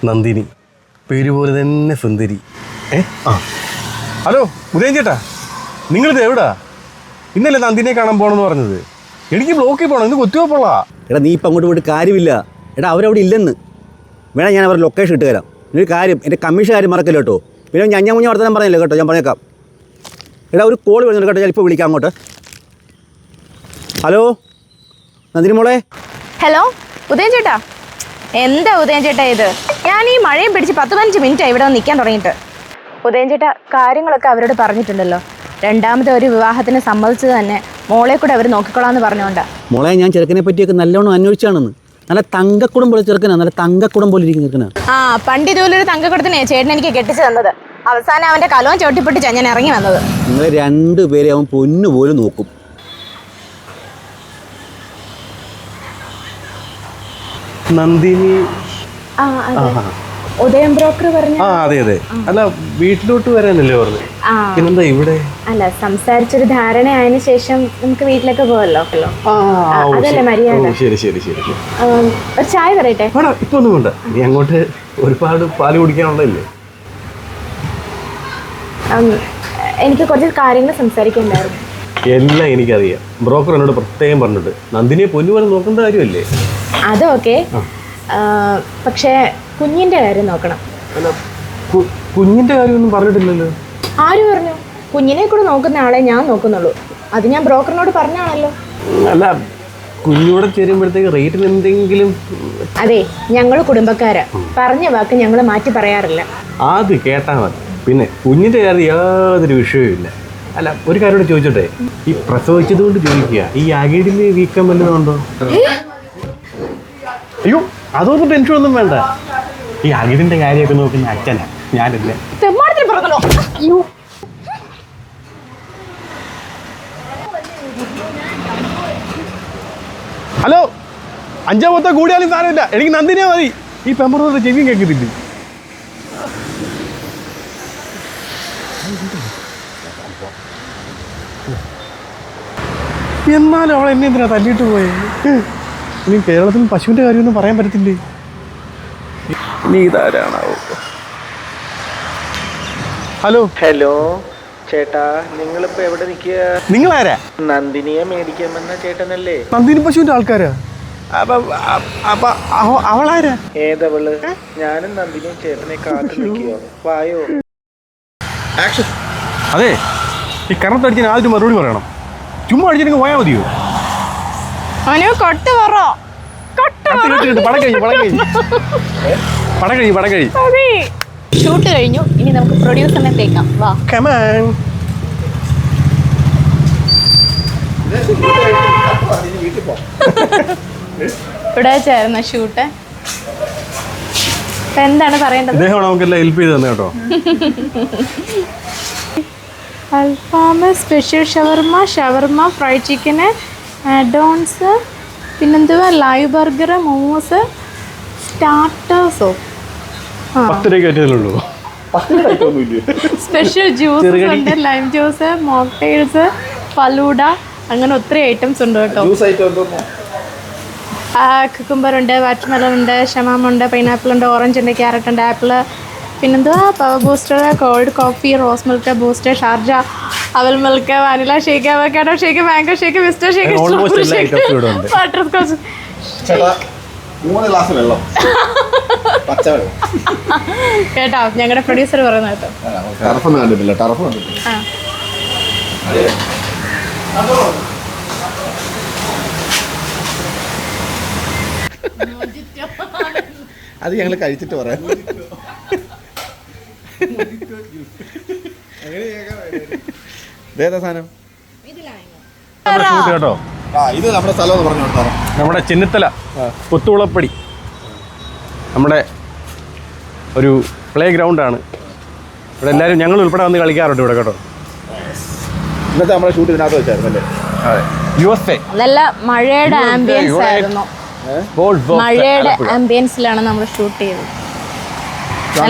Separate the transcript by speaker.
Speaker 1: നന്ദിനി, പേര് പോലെ തന്നെ സുന്ദരി. ഹലോ ഉദയൻ ചേട്ടാ, നിങ്ങളിത് എവിടാ? ഇന്നലെ നന്ദിനിയെ കാണാൻ പോകണമെന്ന് പറഞ്ഞത്. എനിക്ക് ബ്ലോക്കിൽ പോകണം, ഇന്ന് കൊത്തുവെപ്പോളാ.
Speaker 2: എടാ നീ ഇപ്പം അങ്ങോട്ട് പോയിട്ട് കാര്യമില്ല. എടാ അവരവിടെ ഇല്ലെന്ന്. വേണം ഞാൻ അവരുടെ ലൊക്കേഷൻ ഇട്ട് തരാം. ഒരു കാര്യം, എൻ്റെ കമ്മീഷൻ കാര്യം മറക്കല്ലോ കേട്ടോ. പിന്നെ ഞാൻ മുന്നേ വർത്തമാനം പറഞ്ഞില്ല കേട്ടോ, ഞാൻ പറഞ്ഞേക്കാം. എടാ ഒരു കോൾ വരുന്നുണ്ട് കേട്ടോ, ഞാൻ ഇപ്പോൾ വിളിക്കാം അങ്ങോട്ട്. ഹലോ നന്ദിനി മോളെ.
Speaker 3: ഹലോ ഉദയൻ ചേട്ടാ. എന്താ ഉദയൻ ചേട്ടാ ഇത്? ഞാൻ ഈ മഴയും പിടിച്ച് 10-15 മിനിറ്റായി ഇവിടെ നിൽക്കാൻ തുടങ്ങിയിട്ട്. ഉദയൻ ചേട്ടാ, കാര്യങ്ങളൊക്കെ അവരോട് പറഞ്ഞിട്ടുണ്ടല്ലോ. രണ്ടാമത്തെ ഒരു വിവാഹത്തിന് സമ്മതിച്ചത് തന്നെ മോളെ കൂടെ അവർ നോക്കിക്കൊള്ളാന്ന് പറഞ്ഞോണ്ടാ.
Speaker 2: മോളെ ഞാൻ ചെറുക്കനെ പറ്റിയൊക്കെ നല്ലോണം അന്വേഷിച്ചാണെന്ന്. നല്ല തങ്കക്കുടം പോലെ ചെറുക്കനാ, നല്ല തങ്കക്കുടം പോലെ ഇരിക്കുന്ന ചെറുക്കനാ.
Speaker 3: പണ്ട് ഇതുപോലൊരു തങ്കക്കുടത്തിനെ ചേട്ടൻ എനിക്ക് കെട്ടിച്ചു തന്നത്. അവസാനം അവന്റെ കലവും ചവിട്ടിപ്പൊട്ടിച്ചാ ഞാൻ ഇറങ്ങി വന്നത്.
Speaker 2: നിങ്ങളെ രണ്ടുപേരെ അവൻ പൊന്നുപോലെ നോക്കും.
Speaker 1: നന്ദിനി
Speaker 3: ഉദയം ബ്രോക്കർ പറഞ്ഞു.
Speaker 1: അതെ അതെ. അല്ല വീട്ടിലോട്ട് വരാനല്ലേ പറഞ്ഞു? പിന്നെന്താ ഇവിടെ?
Speaker 3: അല്ല, സംസാരിച്ചൊരു ധാരണ ആയതിനു ശേഷം നമുക്ക് വീട്ടിലേക്ക് പോവല്ലോ. അതല്ലേ മര്യാദ.
Speaker 1: ശരി ശരി ശരി.
Speaker 3: ഒരു ചായ പറയട്ടെ?
Speaker 1: ഇപ്പൊ ഒന്നും വേണ്ട, നീ അങ്ങോട്ട് ഒരുപാട് പാല് കുടിക്കാനുള്ളതല്ലേ.
Speaker 3: എനിക്ക് കുറച്ച് കാര്യങ്ങൾ സംസാരിക്കണ്ടായിരുന്നു.
Speaker 1: എല്ലാം എനിക്കറിയാം. ബ്രോക്കർ എന്നോട് പ്രത്യേകം പറഞ്ഞിട്ട് നന്ദിനിയെ പൊന്നുപോലെ നോക്കേണ്ട കാര്യമല്ലേ.
Speaker 3: അതൊക്കെ, പക്ഷേ കുഞ്ഞിന്റെ കാര്യം നോക്കണം.
Speaker 1: അല്ല കുഞ്ഞിന്റെ കാര്യമൊന്നും പറഞ്ഞിട്ടില്ലല്ലോ.
Speaker 3: ആര് പറഞ്ഞു? കുഞ്ഞിനെ കൂടെ നോക്കുന്ന ആളെ ഞാൻ നോക്കുന്നുള്ളൂ. അത് ഞാൻ ബ്രോക്കറിനോട് പറഞ്ഞാണല്ലോ.
Speaker 1: അല്ല കുഞ്ഞൂടെ ചേരുമ്പോഴത്തേക്ക് റേറ്റിന് എന്തെങ്കിലും.
Speaker 3: അതെ, ഞങ്ങൾ കുടുംബക്കാരാ. പറഞ്ഞ വാക്ക് ഞങ്ങൾ മാറ്റി പറയാറില്ല.
Speaker 1: അത് കേട്ടാ മതി. പിന്നെ കുഞ്ഞിന്റെ കാര്യം യാതൊരു വിഷയവും ഇല്ല. അല്ല ഒരു കാര്യം കൂടെ ചോദിച്ചോട്ടെ, ഈ പ്രസവിച്ചത് കൊണ്ട് ചോദിക്കുക, ഈ അകിടില് വീക്കം വല്ലതുണ്ടോ? അയ്യോ അതൊന്നും ടെൻഷനൊന്നും വേണ്ട. ഈ അകിടിന്റെ കാര്യമൊക്കെ നോക്കുന്ന അച്ഛനാ, ഞാനില്ല. ഹലോ, 5 കൂടിയാലും സാരമില്ല, എനിക്ക് നന്ദിനിയെ മതി. ഈ പെമ്പറോടെ ചെവിയും കേൾക്കത്തില്ല. എന്നാലും അവൾ എന്നെ എന്തിനാ തല്ലിയിട്ട് പോയെ? ഇനി കേരളത്തിൽ പശുവിന്റെ കാര്യമൊന്നും പറയാൻ പറ്റത്തില്ലേ. നീ ഇതാരാണാവോ? ഹലോ
Speaker 4: ഹലോ ചേട്ടാ, നിങ്ങളിപ്പോ എവിടെ നിൽക്കുക?
Speaker 1: നിങ്ങളാരാ?
Speaker 4: നന്ദിനിയെ മേടിക്കാമെന്ന ചേട്ടനല്ലേ?
Speaker 1: നന്ദിനി പശുവിന്റെ ആൾക്കാരാ? അപ്പൊ അവളാരാ?
Speaker 4: ഏതവള്? ഞാനും നന്ദിനിയും ചേട്ടനെ കാത്തു നിൽക്കുകയോ? വായോ.
Speaker 1: അതെ, ഈ കറത്തടിച്ച് ആദ്യം മറുപടി പറയണം. ചുമ്മാ അടിച്ചിട്ട് പോയാൽ മതിയോ?
Speaker 3: ഷൂട്ട് കഴിഞ്ഞു, ഇനി നമുക്ക് പ്രൊഡ്യൂസറിനെ തേക്കാം. വാ. ഇവിടെ വെച്ചായിരുന്നു ഷൂട്ട്. എന്താണ് പറയേണ്ടത്?
Speaker 1: നമുക്കെല്ലാം ഹെൽപ്പ് ചെയ്ത് തന്നെ കേട്ടോ.
Speaker 3: അൽഫാമ്, സ്പെഷ്യൽ ഷവർമ, ഫ്രൈഡ് ചിക്കന്, ആഡോൺസ്, പിന്നെന്തുവാ, ലൈവ് ബർഗർ, മോമോസ്, സ്റ്റാർട്ടേഴ്സോ. സ്പെഷ്യൽ ജ്യൂസ് ഉണ്ട്, ലൈം ജ്യൂസ്, മോക്ടെയിൽസ്, ഫലൂഡ, അങ്ങനെ ഒത്തിരി ഐറ്റംസ് ഉണ്ട് കേട്ടോ. കുക്കുംബർ ഉണ്ട്, വാട്ടർമെലൺ ഉണ്ട്, ഷമാമുണ്ട്, പൈനാപ്പിൾ ഉണ്ട്, ഓറഞ്ച് ഉണ്ട്, ക്യാരറ്റ് ഉണ്ട്, ആപ്പിള്, പിന്നെന്തുവാ, power booster, cold coffee, rose milk, booster, Sharjah, അവൽ milk, vanilla shake, avocado shake, mango shake, വിസ്റ്റർ shake, strawberry shake, butterscotch. കേട്ടോ, ഞങ്ങളുടെ പ്രൊഡ്യൂസർ പറയുന്നത് കേട്ടോ.
Speaker 5: അത് ഞങ്ങൾ കഴിച്ചിട്ട് പറയാം. സാധനം
Speaker 1: കേട്ടോ,
Speaker 5: ഇത് നമ്മുടെ സ്ഥലം പറഞ്ഞു.
Speaker 1: നമ്മുടെ ചെന്നിത്തല പുത്തുളപ്പടി നമ്മുടെ ഒരു പ്ലേ ഗ്രൗണ്ടാണ്. ഇവിടെ എല്ലാവരും ഞങ്ങൾ ഉൾപ്പെടെ വന്ന് കളിക്കാറുണ്ട് ഇവിടെ കേട്ടോ.
Speaker 5: ഇന്നത്തെ നമ്മുടെ ഷൂട്ട് ഇതിനകത്ത് വെച്ചായിരുന്നല്ലേ?
Speaker 1: അതെ, USA.
Speaker 3: നല്ല മഴയുടെ ആംബിയൻസ് ആയിരുന്നു. മഴയുടെ ആംബിയൻസിലാണ് നമ്മൾ ഷൂട്ട് ചെയ്തത്.